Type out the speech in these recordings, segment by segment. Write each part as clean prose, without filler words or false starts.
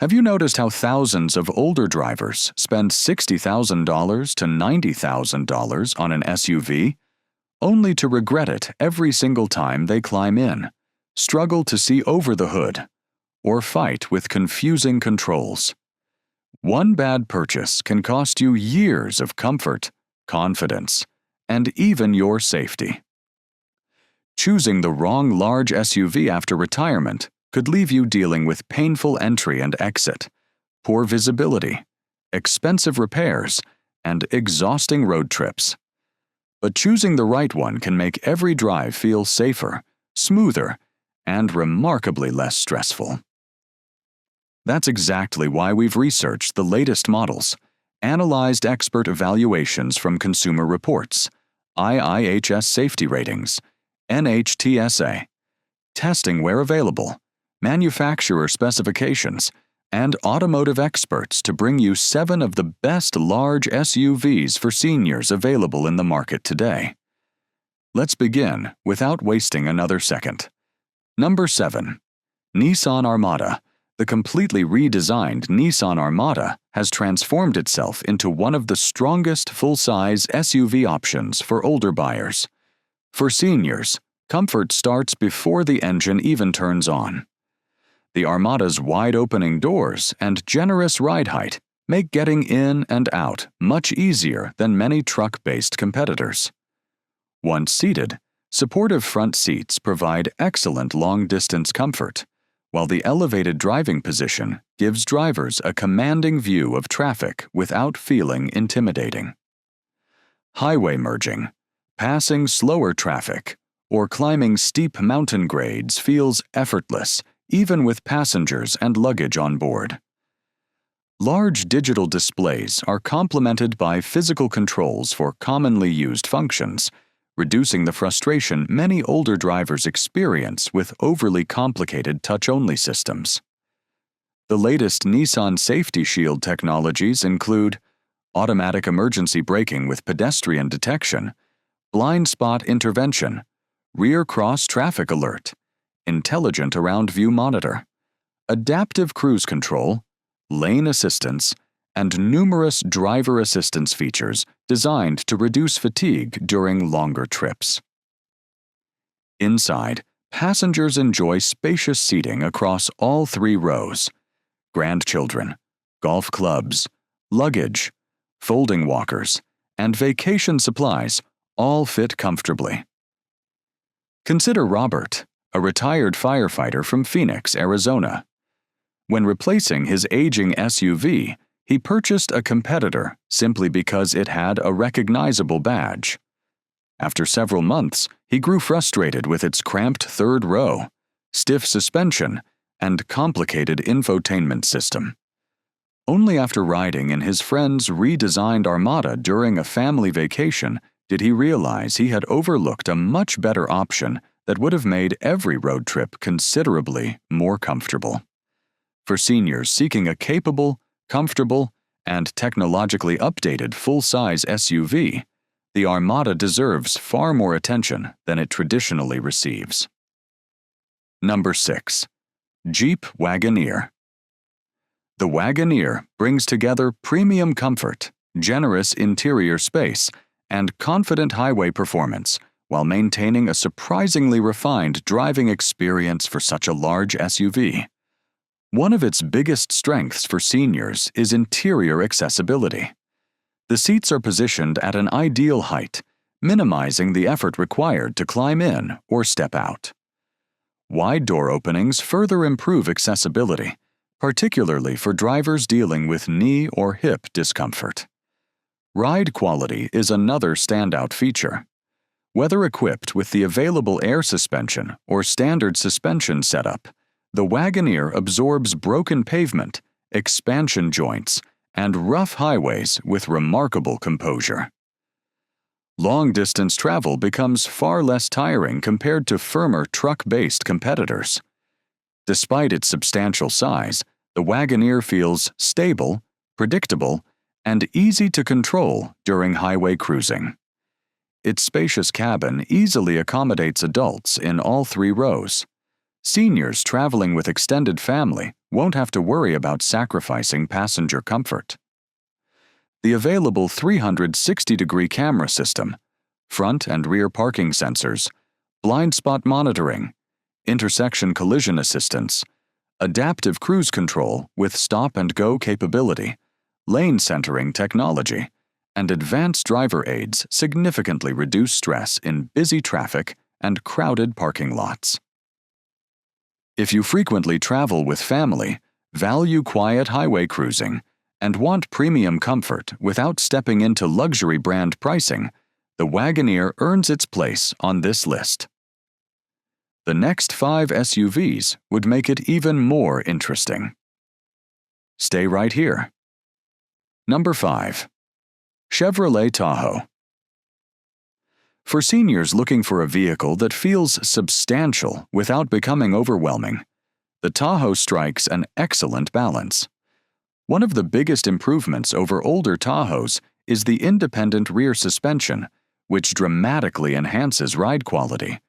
Have you noticed how thousands of older drivers spend $60,000 to $90,000 on an SUV, only to regret it every single time they climb in, struggle to see over the hood, or fight with confusing controls? One bad purchase can cost you years of comfort, confidence, and even your safety. Choosing the wrong large SUV after retirement could leave you dealing with painful entry and exit, poor visibility, expensive repairs, and exhausting road trips. But choosing the right one can make every drive feel safer, smoother, and remarkably less stressful. That's exactly why we've researched the latest models, analyzed expert evaluations from Consumer Reports, IIHS safety ratings, NHTSA, testing where available, manufacturer specifications, and automotive experts to bring you 7 of the best large SUVs for seniors available in the market today. Let's begin without wasting another second. Number 7. Nissan Armada. The completely redesigned Nissan Armada has transformed itself into one of the strongest full-size SUV options for older buyers. For seniors, comfort starts before the engine even turns on. The Armada's wide-opening doors and generous ride height make getting in and out much easier than many truck-based competitors. Once seated, supportive front seats provide excellent long-distance comfort, while the elevated driving position gives drivers a commanding view of traffic without feeling intimidating. Highway merging, passing slower traffic, or climbing steep mountain grades feels effortless, even with passengers and luggage on board. Large digital displays are complemented by physical controls for commonly used functions, reducing the frustration many older drivers experience with overly complicated touch-only systems. The latest Nissan Safety Shield technologies include automatic emergency braking with pedestrian detection, blind spot intervention, rear cross traffic alert, intelligent around-view monitor, adaptive cruise control, lane assistance, and numerous driver assistance features designed to reduce fatigue during longer trips. Inside, passengers enjoy spacious seating across all 3 rows. Grandchildren, golf clubs, luggage, folding walkers, and vacation supplies all fit comfortably. Consider Robert, a retired firefighter from Phoenix, Arizona. When replacing his aging SUV, he purchased a competitor simply because it had a recognizable badge. After several months, he grew frustrated with its cramped third row, stiff suspension, and complicated infotainment system. Only after riding in his friend's redesigned Armada during a family vacation did he realize he had overlooked a much better option that would have made every road trip considerably more comfortable. For seniors seeking a capable, comfortable, and technologically updated full-size SUV, the Armada deserves far more attention than it traditionally receives. Number 6. Jeep Wagoneer. The Wagoneer brings together premium comfort, generous interior space, and confident highway performance while maintaining a surprisingly refined driving experience for such a large SUV. One of its biggest strengths for seniors is interior accessibility. The seats are positioned at an ideal height, minimizing the effort required to climb in or step out. Wide door openings further improve accessibility, particularly for drivers dealing with knee or hip discomfort. Ride quality is another standout feature. Whether equipped with the available air suspension or standard suspension setup, the Wagoneer absorbs broken pavement, expansion joints, and rough highways with remarkable composure. Long-distance travel becomes far less tiring compared to firmer truck-based competitors. Despite its substantial size, the Wagoneer feels stable, predictable, and easy to control during highway cruising. Its spacious cabin easily accommodates adults in all 3 rows. Seniors traveling with extended family won't have to worry about sacrificing passenger comfort. The available 360-degree camera system, front and rear parking sensors, blind spot monitoring, intersection collision assistance, adaptive cruise control with stop-and-go capability, lane centering technology, and advanced driver aids significantly reduce stress in busy traffic and crowded parking lots. If you frequently travel with family, value quiet highway cruising, and want premium comfort without stepping into luxury brand pricing, the Wagoneer earns its place on this list. The next 5 SUVs would make it even more interesting. Stay right here. Number 5. Chevrolet Tahoe. For seniors looking for a vehicle that feels substantial without becoming overwhelming, the Tahoe strikes an excellent balance. One of the biggest improvements over older Tahoes is the independent rear suspension, which dramatically enhances ride quality.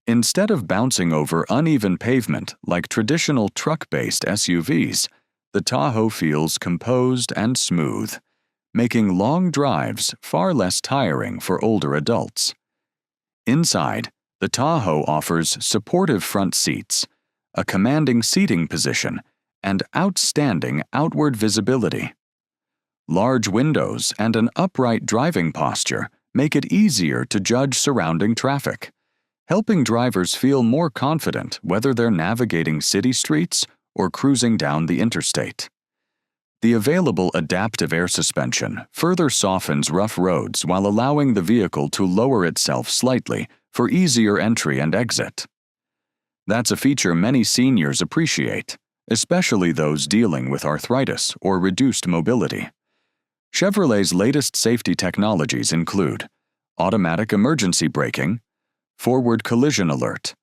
Instead of bouncing over uneven pavement like traditional truck-based SUVs, the Tahoe feels composed and smooth, making long drives far less tiring for older adults. Inside, the Tahoe offers supportive front seats, a commanding seating position, and outstanding outward visibility. Large windows and an upright driving posture make it easier to judge surrounding traffic, helping drivers feel more confident whether they're navigating city streets or cruising down the interstate. The available adaptive air suspension further softens rough roads while allowing the vehicle to lower itself slightly for easier entry and exit. That's a feature many seniors appreciate, especially those dealing with arthritis or reduced mobility. Chevrolet's latest safety technologies include automatic emergency braking, forward collision alert,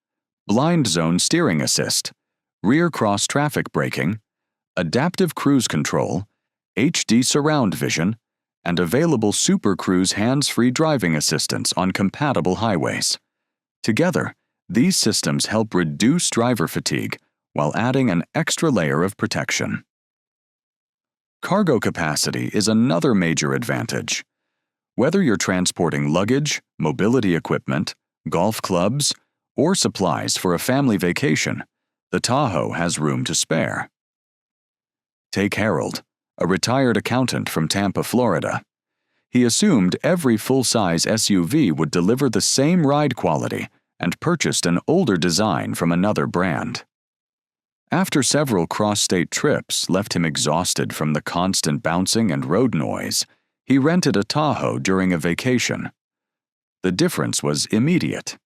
blind zone steering assist, rear cross-traffic braking, adaptive cruise control, HD surround vision, and available Super Cruise hands-free driving assistance on compatible highways. Together, these systems help reduce driver fatigue while adding an extra layer of protection. Cargo capacity is another major advantage. Whether you're transporting luggage, mobility equipment, golf clubs, or supplies for a family vacation, the Tahoe has room to spare. Take Harold, a retired accountant from Tampa, Florida. He assumed every full-size SUV would deliver the same ride quality and purchased an older design from another brand. After several cross-state trips left him exhausted from the constant bouncing and road noise, he rented a Tahoe during a vacation. The difference was immediate.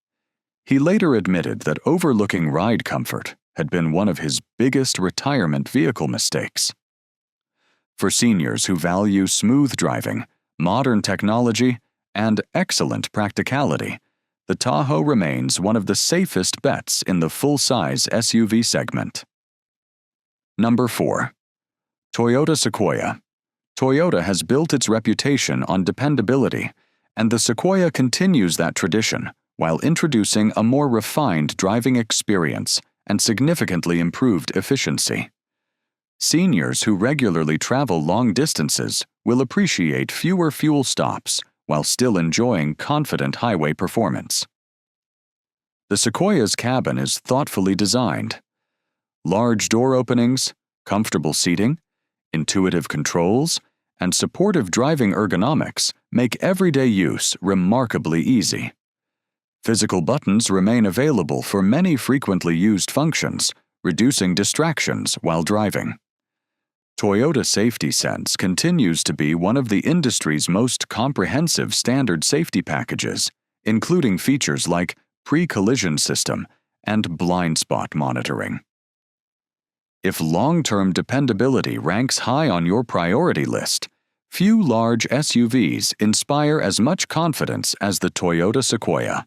He later admitted that overlooking ride comfort had been one of his biggest retirement vehicle mistakes. For seniors who value smooth driving, modern technology, and excellent practicality, the Tahoe remains one of the safest bets in the full-size SUV segment. Number 4. Toyota Sequoia. Toyota has built its reputation on dependability, and the Sequoia continues that tradition while introducing a more refined driving experience and significantly improved efficiency. Seniors who regularly travel long distances will appreciate fewer fuel stops while still enjoying confident highway performance. The Sequoia's cabin is thoughtfully designed. Large door openings, comfortable seating, intuitive controls, and supportive driving ergonomics make everyday use remarkably easy. Physical buttons remain available for many frequently used functions, reducing distractions while driving. Toyota Safety Sense continues to be one of the industry's most comprehensive standard safety packages, including features like pre-collision system and blind spot monitoring. If long-term dependability ranks high on your priority list, few large SUVs inspire as much confidence as the Toyota Sequoia.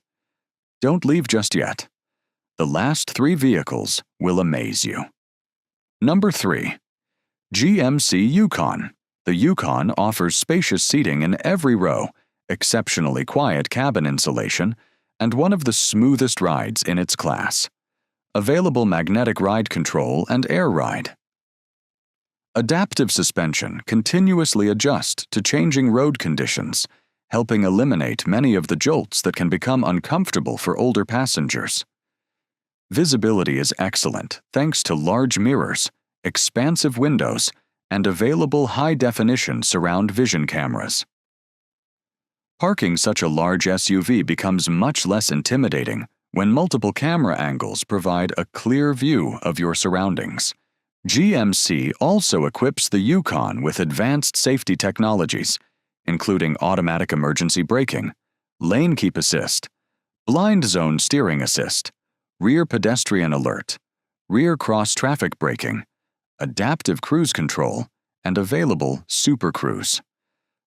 Don't leave just yet. The last 3 vehicles will amaze you. Number 3. GMC Yukon. The Yukon offers spacious seating in every row, exceptionally quiet cabin insulation, and one of the smoothest rides in its class. available magnetic ride control and air ride. Adaptive suspension continuously adjusts to changing road conditions, helping eliminate many of the jolts that can become uncomfortable for older passengers. Visibility is excellent thanks to large mirrors, expansive windows, and available high-definition surround vision cameras. Parking such a large SUV becomes much less intimidating when multiple camera angles provide a clear view of your surroundings. GMC also equips the Yukon with advanced safety technologies, including automatic emergency braking, lane keep assist, blind zone steering assist, rear pedestrian alert, rear cross-traffic braking, adaptive cruise control, and available Super Cruise.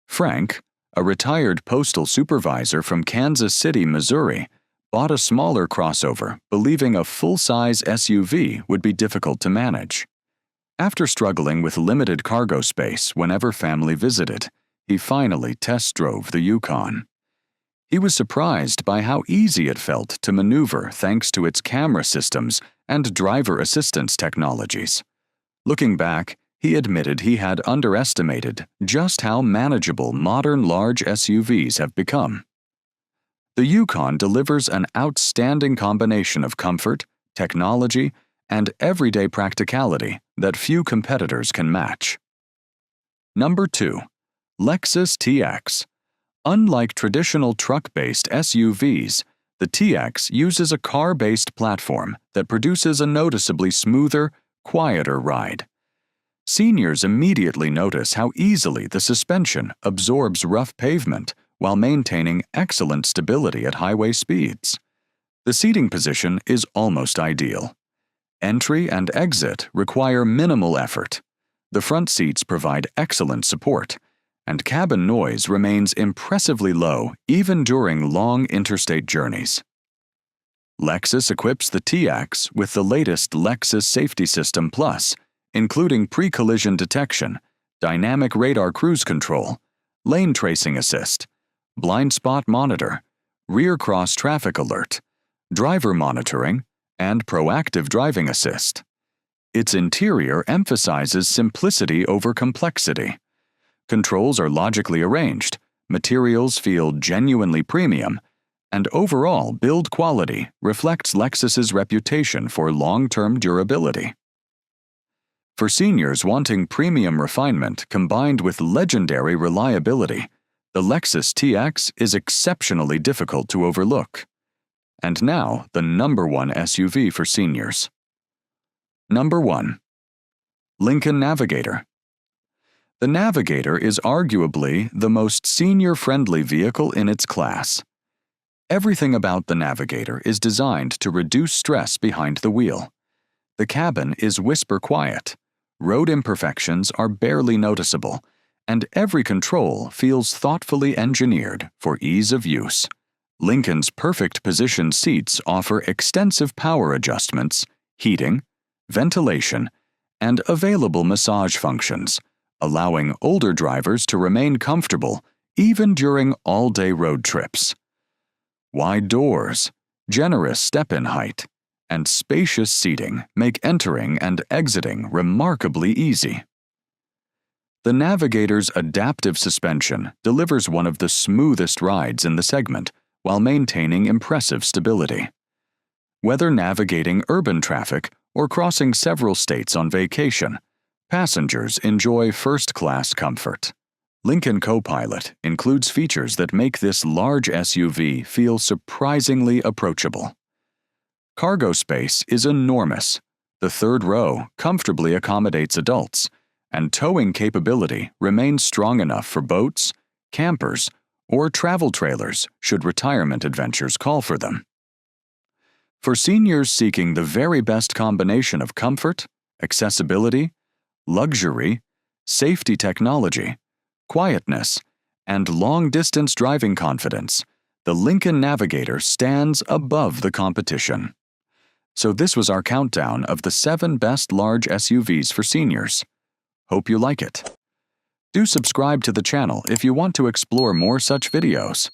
Frank, a retired postal supervisor from Kansas City, Missouri, bought a smaller crossover, believing a full-size SUV would be difficult to manage. After struggling with limited cargo space whenever family visited, he finally test drove the Yukon. He was surprised by how easy it felt to maneuver thanks to its camera systems and driver assistance technologies. Looking back, he admitted he had underestimated just how manageable modern large SUVs have become. The Yukon delivers an outstanding combination of comfort, technology, and everyday practicality that few competitors can match. Number 2. Lexus TX. Unlike traditional truck-based SUVs, the TX uses a car-based platform that produces a noticeably smoother, quieter ride. Seniors immediately notice how easily the suspension absorbs rough pavement while maintaining excellent stability at highway speeds. The seating position is almost ideal. Entry and exit require minimal effort. The front seats provide excellent support, and cabin noise remains impressively low even during long interstate journeys. Lexus equips the TX with the latest Lexus Safety System Plus, including pre-collision detection, dynamic radar cruise control, lane tracing assist, blind spot monitor, rear cross-traffic alert, driver monitoring, and proactive driving assist. Its interior emphasizes simplicity over complexity. Controls are logically arranged, materials feel genuinely premium, and overall build quality reflects Lexus's reputation for long-term durability. For seniors wanting premium refinement combined with legendary reliability, the Lexus TX is exceptionally difficult to overlook. And now, the number 1 SUV for seniors. Number 1. Lincoln Navigator. The Navigator is arguably the most senior-friendly vehicle in its class. Everything about the Navigator is designed to reduce stress behind the wheel. The cabin is whisper quiet, road imperfections are barely noticeable, and every control feels thoughtfully engineered for ease of use. Lincoln's perfect positioned seats offer extensive power adjustments, heating, ventilation, and available massage functions, allowing older drivers to remain comfortable even during all-day road trips. Wide doors, generous step-in height, and spacious seating make entering and exiting remarkably easy. The Navigator's adaptive suspension delivers one of the smoothest rides in the segment while maintaining impressive stability. Whether navigating urban traffic or crossing several states on vacation, passengers enjoy first-class comfort. Lincoln Copilot includes features that make this large SUV feel surprisingly approachable. Cargo space is enormous. The third row comfortably accommodates adults, and towing capability remains strong enough for boats, campers, or travel trailers should retirement adventures call for them. For seniors seeking the very best combination of comfort, accessibility, luxury, safety technology, quietness, and long-distance driving confidence, the Lincoln Navigator stands above the competition. So this was our countdown of the 7 best large SUVs for seniors. Hope you like it. Do subscribe to the channel if you want to explore more such videos.